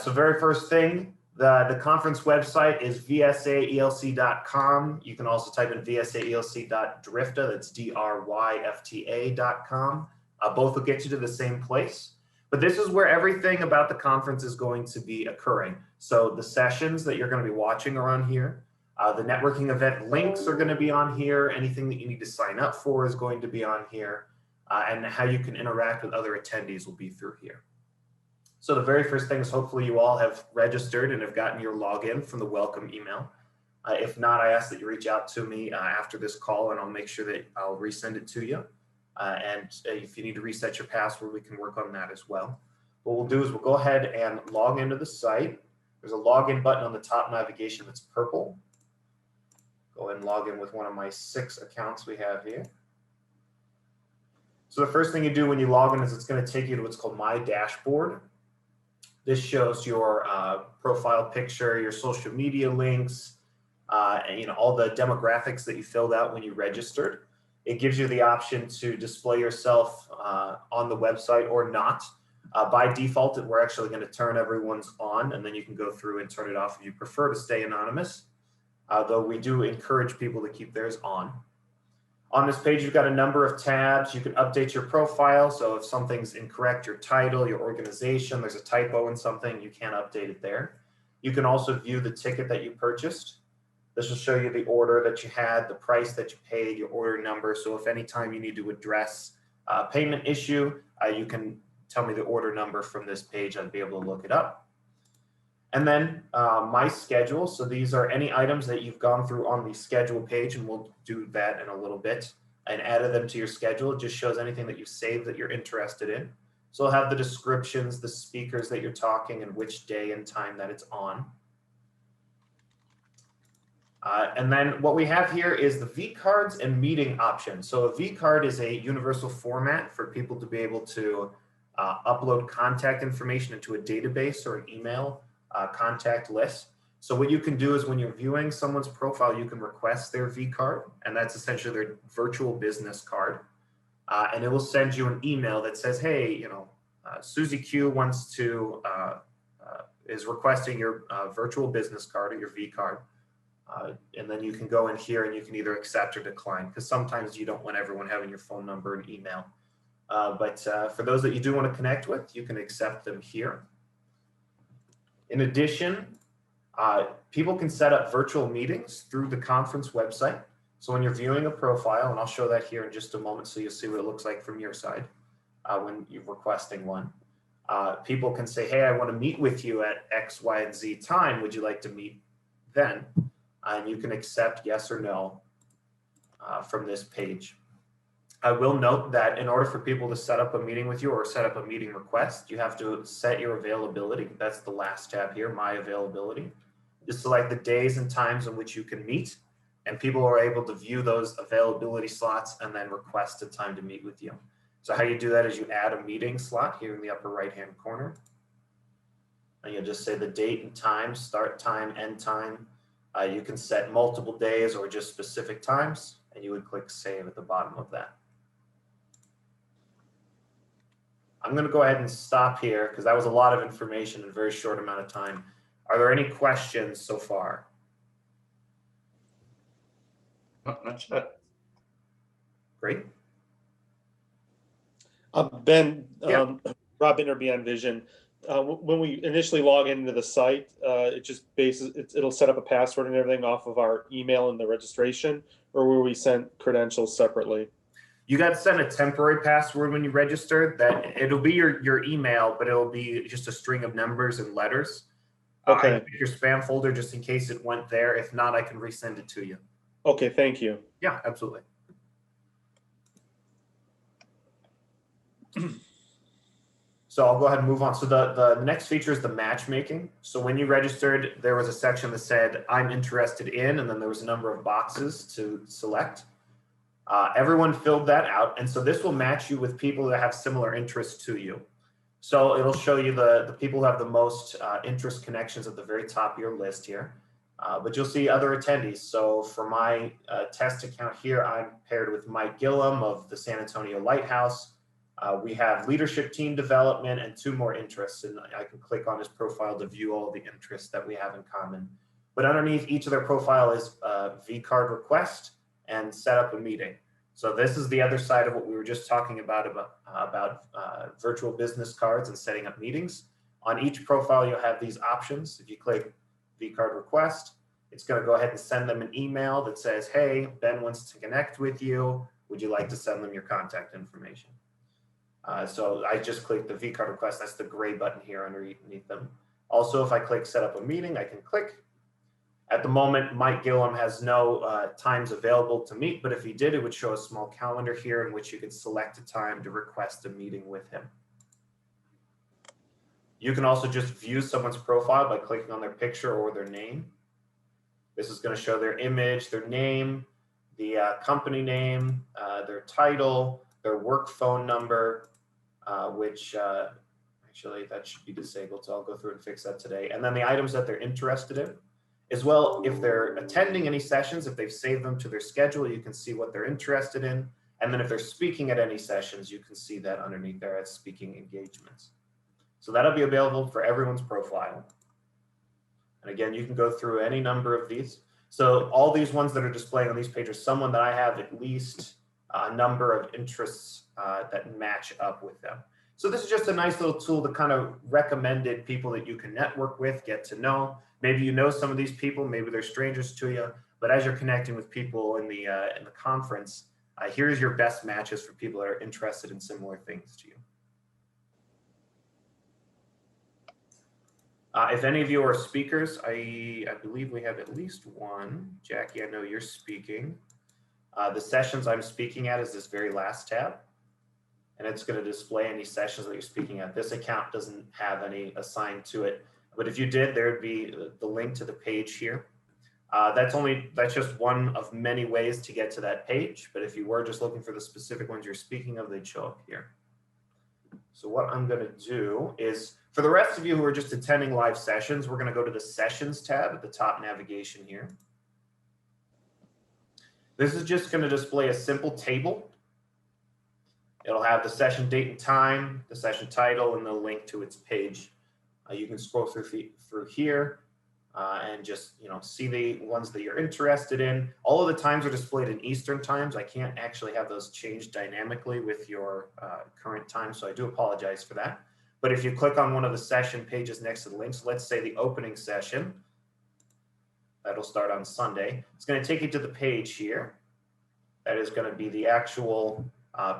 So very first thing, the conference website is VSAELC.com. You can also type in VSAELC.drifta, that's DRYFTA.com. Both will get you to the same place. But this is where everything about the conference is going to be occurring. So the sessions that you're going to be watching are on here. The networking event links are going to be on here. Anything that you need to sign up for is going to be on here. And how you can interact with other attendees will be through here. So the very first thing is hopefully you all have registered and have gotten your login from the welcome email. If not, I ask that you reach out to me after this call and I'll make sure that I'll resend it to you. And if you need to reset your password, we can work on that as well. What we'll do is we'll go ahead and log into the site. There's a login button on the top navigation that's purple. Go ahead and log in with one of my 6 accounts we have here. So the first thing you do when you log in is it's going to take you to what's called My Dashboard. This shows your profile picture, your social media links, and all the demographics that you filled out when you registered. It gives you the option to display yourself on the website or not. By default, we're actually going to turn everyone's on, and then you can go through and turn it off if you prefer to stay anonymous, though we do encourage people to keep theirs on. On this page, you've got a number of tabs. You can update your profile. So if something's incorrect, your title, your organization, there's a typo in something, you can't update it there. You can also view the ticket that you purchased. This will show you the order that you had, the price that you paid, your order number. So if anytime you need to address a payment issue, you can tell me the order number from this page. I'd be able to look it up. And then my schedule. So these are any items that you've gone through on the schedule page, and we'll do that in a little bit, and added them to your schedule. It just shows anything that you saved that you're interested in. So it'll have the descriptions, the speakers that you're talking, and which day and time that it's on. And then what we have here is the V-cards and meeting option. So a V-card is a universal format for people to be able to upload contact information into a database or an email contact list. So what you can do is when you're viewing someone's profile, you can request their V-card, and that's essentially their virtual business card. And it will send you an email that says, hey, Susie Q wants to, is requesting your virtual business card or your V-card. And then you can go in here and you can either accept or decline, because sometimes you don't want everyone having your phone number and email. But for those that you do want to connect with, you can accept them here. In addition, people can set up virtual meetings through the conference website. So when you're viewing a profile, and I'll show that here in just a moment so you'll see what it looks like from your side when you're requesting one. People can say, hey, I want to meet with you at X, Y, and Z time. Would you like to meet then? And you can accept yes or no from this page. I will note that in order for people to set up a meeting with you or set up a meeting request, you have to set your availability. That's the last tab here, My Availability. Just select the days and times in which you can meet, and people are able to view those availability slots and then request a time to meet with you. So how you do that is you add a meeting slot here in the upper right-hand corner. And you'll just say the date and time, start time, end time. You can set multiple days or just specific times, and you would click Save at the bottom of that. I'm going to go ahead and stop here because that was a lot of information in a very short amount of time. Are there any questions so far? Not yet. Great. Ben, Yeah. Rob Interby on Vision. When we initially log into the site, it just it'll set up a password and everything off of our email and the registration, or will we send credentials separately? You got to send a temporary password when you register. That it'll be your email, but it'll be just a string of numbers and letters. Okay. I check your spam folder just in case it went there. If not, I can resend it to you. Okay, thank you. Yeah, absolutely. So I'll go ahead and move on. So the next feature is the matchmaking. So when you registered, there was a section that said, I'm interested in, and then there was a number of boxes to select. Everyone filled that out. And so this will match you with people that have similar interests to you. So it'll show you the people who have the most interest connections at the very top of your list here. But you'll see other attendees. So for my test account here, I'm paired with Mike Gillum of the San Antonio Lighthouse. We have leadership team development and 2 more interests, and I can click on his profile to view all the interests that we have in common. But underneath each of their profile is vCard request and set up a meeting. So this is the other side of what we were just talking about virtual business cards and setting up meetings. On each profile, you'll have these options. If you click vCard request, it's going to go ahead and send them an email that says, hey, Ben wants to connect with you. Would you like to send them your contact information? So I just clicked the vCard request. That's the gray button here underneath them. Also, if I click set up a meeting, I can click. At the moment, Mike Gillum has no times available to meet, but if he did, it would show a small calendar here in which you could select a time to request a meeting with him. You can also just view someone's profile by clicking on their picture or their name. This is going to show their image, their name, the company name, their title, their work phone number, which actually that should be disabled, so I'll go through and fix that today. And then the items that they're interested in. As well, if they're attending any sessions, if they've saved them to their schedule, you can see what they're interested in. And then if they're speaking at any sessions, you can see that underneath there as speaking engagements. So that'll be available for everyone's profile. And again, you can go through any number of these. So all these ones that are displaying on these pages, someone that I have at least a number of interests that match up with them. So this is just a nice little tool to kind of recommended people that you can network with, get to know. Maybe you know some of these people, maybe they're strangers to you, but as you're connecting with people in the conference, here's your best matches for people that are interested in similar things to you. If any of you are speakers, I believe we have at least one. Jackie, I know you're speaking. The sessions I'm speaking at is this very last tab. And it's going to display any sessions that you're speaking at. This account doesn't have any assigned to it. But if you did, there would be the link to the page here. That's just one of many ways to get to that page. But if you were just looking for the specific ones you're speaking of, they'd show up here. So what I'm going to do is, for the rest of you who are just attending live sessions, we're going to go to the Sessions tab at the top navigation here. This is just going to display a simple table. It'll have the session date and time, the session title, and the link to its page. You can scroll through here and just see the ones that you're interested in. All of the times are displayed in Eastern times. I can't actually have those changed dynamically with your current time, so I do apologize for that. But if you click on one of the session pages next to the links, let's say the opening session, that'll start on Sunday. It's going to take you to the page here. That is going to be the actual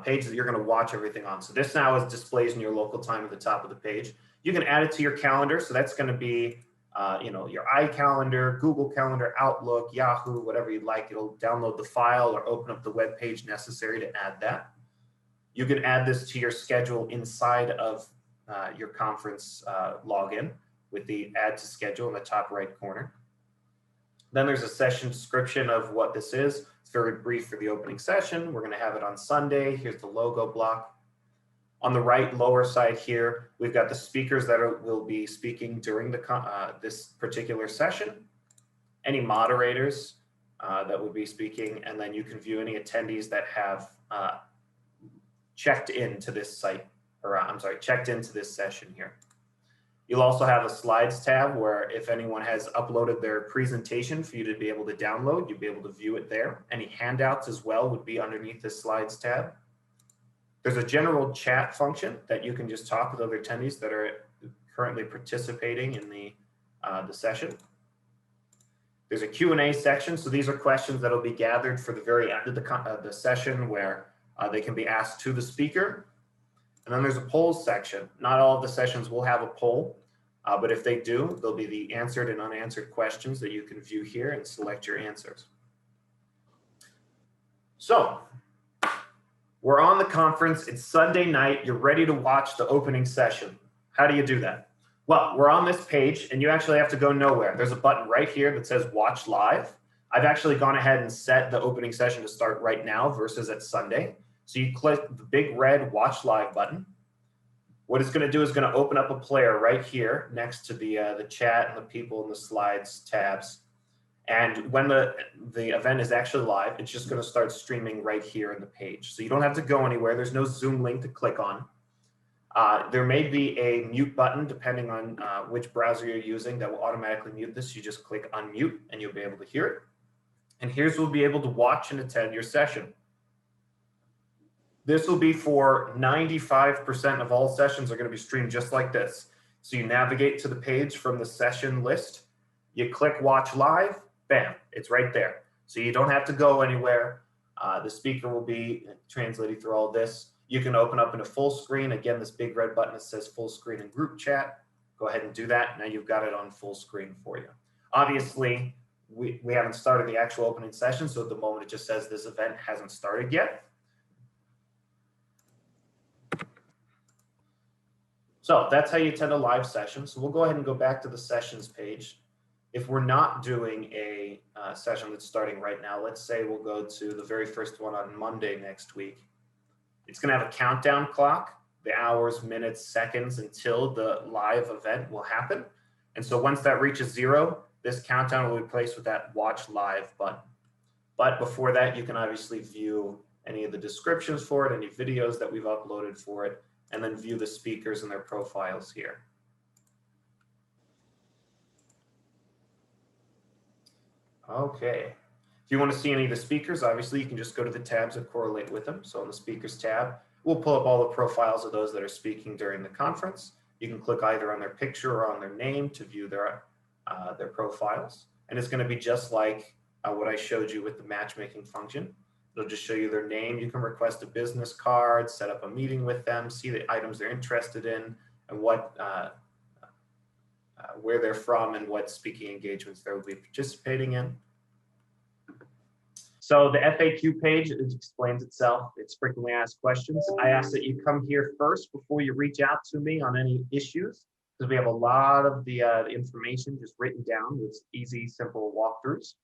page that you're going to watch everything on. So this now is displays in your local time at the top of the page. You can add it to your calendar. So that's going to be, your iCalendar, Google Calendar, Outlook, Yahoo, whatever you'd like. It'll download the file or open up the web page necessary to add that. You can add this to your schedule inside of your conference login with the add to schedule in the top right corner. Then there's a session description of what this is. It's very brief for the opening session. We're going to have it on Sunday. Here's the logo block. On the right lower side here, we've got the speakers that will be speaking during this particular session, any moderators that would be speaking, and then you can view any attendees that have checked into this site, or checked into this session here. You'll also have a slides tab where if anyone has uploaded their presentation for you to be able to download, you'll be able to view it there. Any handouts as well would be underneath this slides tab. There's a general chat function that you can just talk with other attendees that are currently participating in the session. There's a Q&A section. So these are questions that will be gathered for the very end of the session where they can be asked to the speaker. And then there's a polls section. Not all of the sessions will have a poll, but if they do, there'll be the answered and unanswered questions that you can view here and select your answers. So we're on the conference. It's Sunday night. You're ready to watch the opening session. How do you do that? Well, we're on this page and you actually have to go nowhere. There's a button right here that says watch live. I've actually gone ahead and set the opening session to start right now versus at Sunday. So you click the big red watch live button. What it's going to do is going to open up a player right here next to the chat and the people and the slides tabs. And when the event is actually live, it's just going to start streaming right here in the page. So you don't have to go anywhere. There's no Zoom link to click on. There may be a mute button depending on which browser you're using that will automatically mute this. You just click unmute and you'll be able to hear it. And here's where we'll be able to watch and attend your session. This will be for 95% of all sessions are going to be streamed just like this. So you navigate to the page from the session list, you click watch live, bam, it's right there. So you don't have to go anywhere. The speaker will be translating through all this. You can open up in a full screen. Again, this big red button that says full screen and group chat. Go ahead and do that. Now you've got it on full screen for you. Obviously, we haven't started the actual opening session. So at the moment, it just says this event hasn't started yet. So that's how you attend a live session. So we'll go ahead and go back to the sessions page. If we're not doing a session that's starting right now, let's say we'll go to the very first one on Monday next week. It's going to have a countdown clock, the hours, minutes, seconds until the live event will happen. And so once that reaches 0, this countdown will be replaced with that watch live button. But before that, you can obviously view any of the descriptions for it, any videos that we've uploaded for it, and then view the speakers and their profiles here. Okay. If you want to see any of the speakers, obviously you can just go to the tabs that correlate with them. So on the speakers tab, we'll pull up all the profiles of those that are speaking during the conference. You can click either on their picture or on their name to view their profiles. And it's going to be just like what I showed you with the matchmaking function. It'll just show you their name. You can request a business card, set up a meeting with them, see the items they're interested in, and what where they're from and what speaking engagements they will be participating in. So the FAQ page, it explains itself. It's frequently asked questions. I ask that you come here first before you reach out to me on any issues, because we have a lot of the information just written down with easy, simple walkthroughs.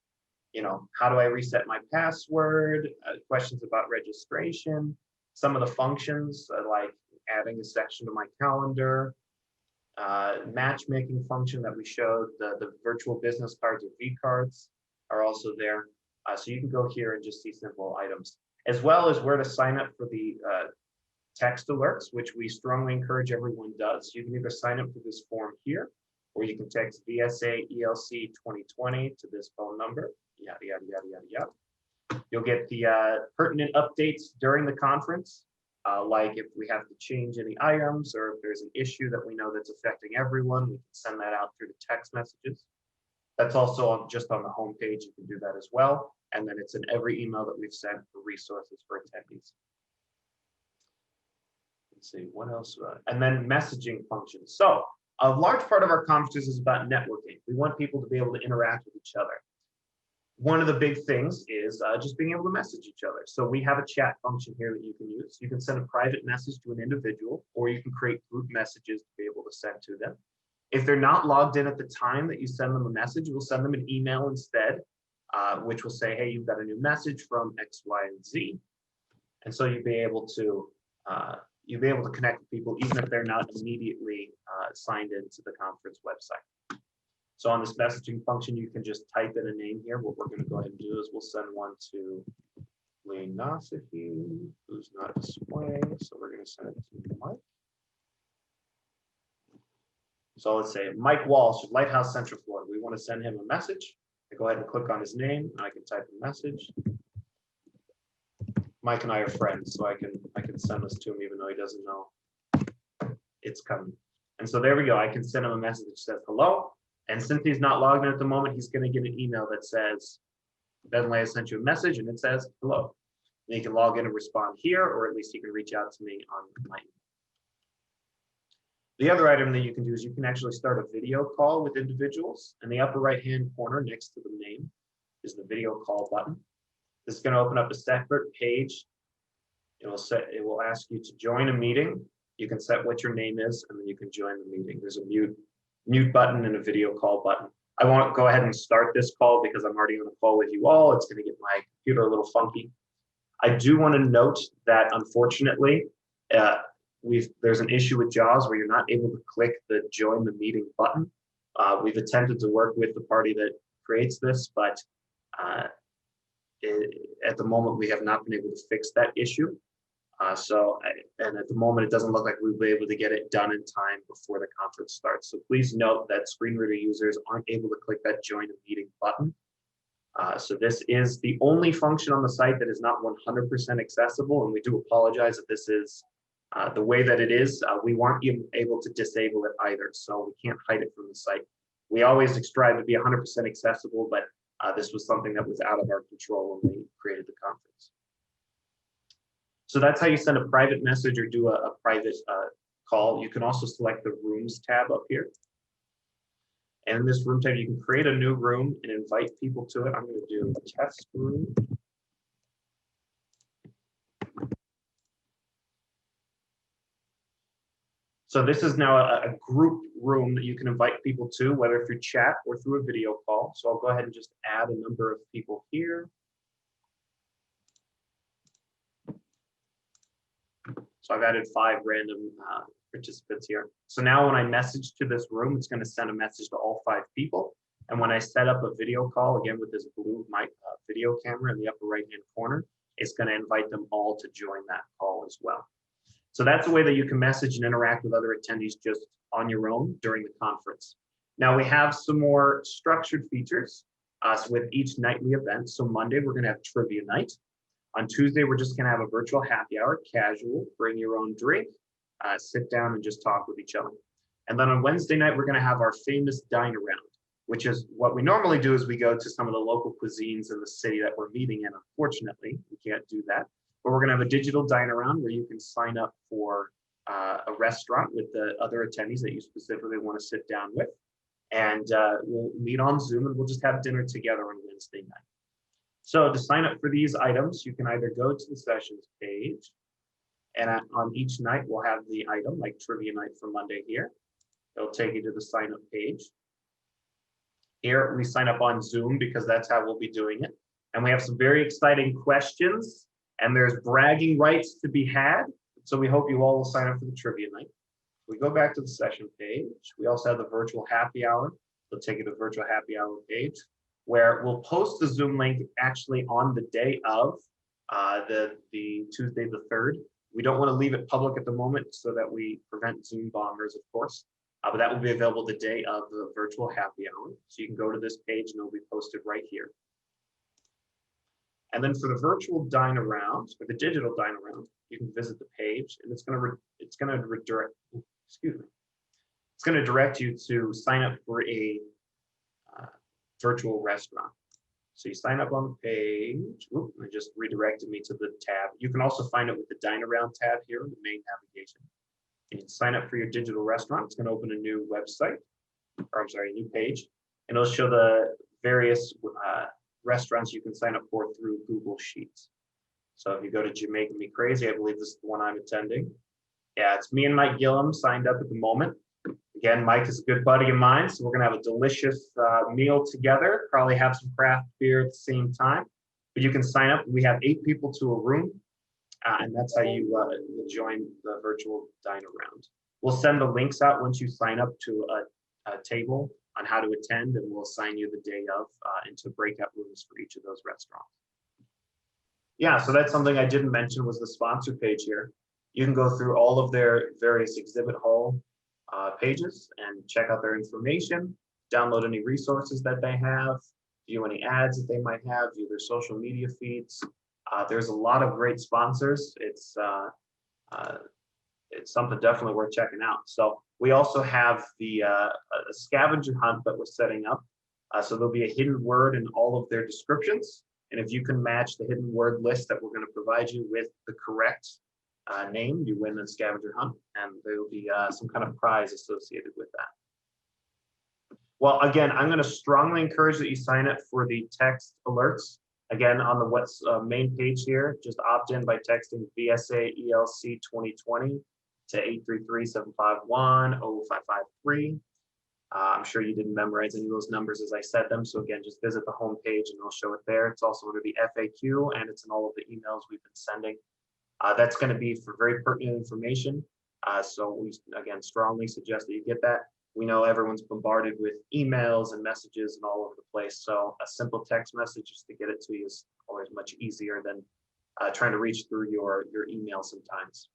You know, how do I reset my password? Questions about registration, some of the functions like adding a section to my calendar, matchmaking function that we showed, the virtual business cards or V cards are also there. So you can go here and just see simple items, as well as where to sign up for the text alerts, which we strongly encourage everyone does. You can either sign up for this form here, or you can text VSAELC 2020 to this phone number. Yada, yada, yada, yada, yada. You'll get the pertinent updates during the conference, like if we have to change any items or if there's an issue that we know that's affecting everyone, we can send that out through the text messages. That's also just on the homepage. You can do that as well. And then it's in every email that we've sent for resources for attendees. Let's see, what else? And then messaging functions. So a large part of our conferences is about networking. We want people to be able to interact with each other. One of the big things is just being able to message each other. So we have a chat function here that you can use. You can send a private message to an individual, or you can create group messages to be able to send to them. If they're not logged in at the time that you send them a message, we'll send them an email instead, which will say, hey, you've got a new message from X, Y, and Z. And so you'll be able to connect with people even if they're not immediately signed into the conference website. So on this messaging function, you can just type in a name here. What we're going to go ahead and do is we'll send one to Leonosifi, who's not displaying. So we're going to send it to Mike. So let's say Mike Walsh, Lighthouse Central Florida. We want to send him a message. I go ahead and click on his name, and I can type a message. Mike and I are friends, so I can send this to him even though he doesn't know it's coming. And so there we go. I can send him a message that says hello. And since he's not logged in at the moment, he's going to get an email that says, Ben Leah sent you a message, and it says hello. And he can log in and respond here, or at least he can reach out to me on my email. The other item that you can do is you can actually start a video call with individuals. In the upper right-hand corner next to the name is the video call button. This is going to open up a separate page. It will ask you to join a meeting. You can set what your name is, and then you can join the meeting. There's a mute button and a video call button. I won't go ahead and start this call because I'm already on a call with you all. It's going to get my computer a little funky. I do want to note that unfortunately, there's an issue with JAWS where you're not able to click the join the meeting button. We've attempted to work with the party that creates this, but at the moment, we have not been able to fix that issue. And at the moment, it doesn't look like we'll be able to get it done in time before the conference starts. So please note that screen reader users aren't able to click that join a meeting button. So this is the only function on the site that is not 100% accessible, and we do apologize if this is the way that it is. We weren't even able to disable it either, so we can't hide it from the site. We always strive to be 100% accessible, but this was something that was out of our control when we created the conference. So that's how you send a private message or do a private call. You can also select the Rooms tab up here. And in this room tab, you can create a new room and invite people to it. I'm going to do a test room. So this is now a group room that you can invite people to, whether through chat or through a video call. So I'll go ahead and just add a number of people here. So I've added 5 random participants here. So now when I message to this room, it's going to send a message to all 5 people. And when I set up a video call, again with this blue video camera in the upper right-hand corner, it's going to invite them all to join that call as well. So that's a way that you can message and interact with other attendees just on your own during the conference. Now we have some more structured features with each nightly event. So Monday, we're going to have trivia night. On Tuesday, we're just going to have a virtual happy hour, casual, bring your own drink, sit down and just talk with each other. And then on Wednesday night, we're going to have our famous dine around, which is what we normally do is we go to some of the local cuisines in the city that we're meeting in. Unfortunately, we can't do that. But we're going to have a digital dine around where you can sign up for a restaurant with the other attendees that you specifically want to sit down with. And we'll meet on Zoom and we'll just have dinner together on Wednesday night. So to sign up for these items, you can either go to the sessions page, and on each night, we'll have the item like trivia night for Monday here. It'll take you to the sign up page. Here, we sign up on Zoom because that's how we'll be doing it. And we have some very exciting questions, and there's bragging rights to be had. So we hope you all will sign up for the trivia night. We go back to the session page. We also have the virtual happy hour. It'll take you to the virtual happy hour page, where we'll post the Zoom link actually on the day of the Tuesday the 3rd. We don't want to leave it public at the moment so that we prevent Zoom bombers, of course, but that will be available the day of the virtual happy hour. So you can go to this page and it'll be posted right here. And then for the virtual dine around, or the digital dine around, you can visit the page and it's going to direct you to sign up for a virtual restaurant. So you sign up on the page. Oop, it just redirected me to the tab. You can also find it with the Dine Around tab here in the main navigation. And you can sign up for your digital restaurant. It's going to open a new website, or I'm sorry, a new page, and it'll show the various restaurants you can sign up for through Google Sheets. So if you go to Jamaican Me Crazy, I believe this is the one I'm attending. Yeah, it's me and Mike Gillum signed up at the moment. Again, Mike is a good buddy of mine, so we're going to have a delicious meal together, probably have some craft beer at the same time. But you can sign up. We have 8 people to a room, and that's how you join the virtual dine around. We'll send the links out once you sign up to a table on how to attend, and we'll assign you the day of into breakout rooms for each of those restaurants. Yeah, so that's something I didn't mention was the sponsor page here. You can go through all of their various exhibit hall pages and check out their information, download any resources that they have, view any ads that they might have, view their social media feeds. There's a lot of great sponsors. It's something definitely worth checking out. So we also have the a scavenger hunt that we're setting up. So there'll be a hidden word in all of their descriptions. And if you can match the hidden word list that we're going to provide you with the correct name, you win the scavenger hunt, and there will be some kind of prize associated with that. Well, again, I'm going to strongly encourage that you sign up for the text alerts. Again, on the main page here, just opt in by texting VSAELC 2020 to 833-751-0553. I'm sure you didn't memorize any of those numbers as I said them. So again, just visit the home page and it'll show it there. It's also going to be FAQ, and it's in all of the emails we've been sending. That's going to be for very pertinent information. So we, again, strongly suggest that you get that. we know everyone's bombarded with emails and messages and all over the place. So a simple text message just to get it to you is always much easier than trying to reach through your email sometimes.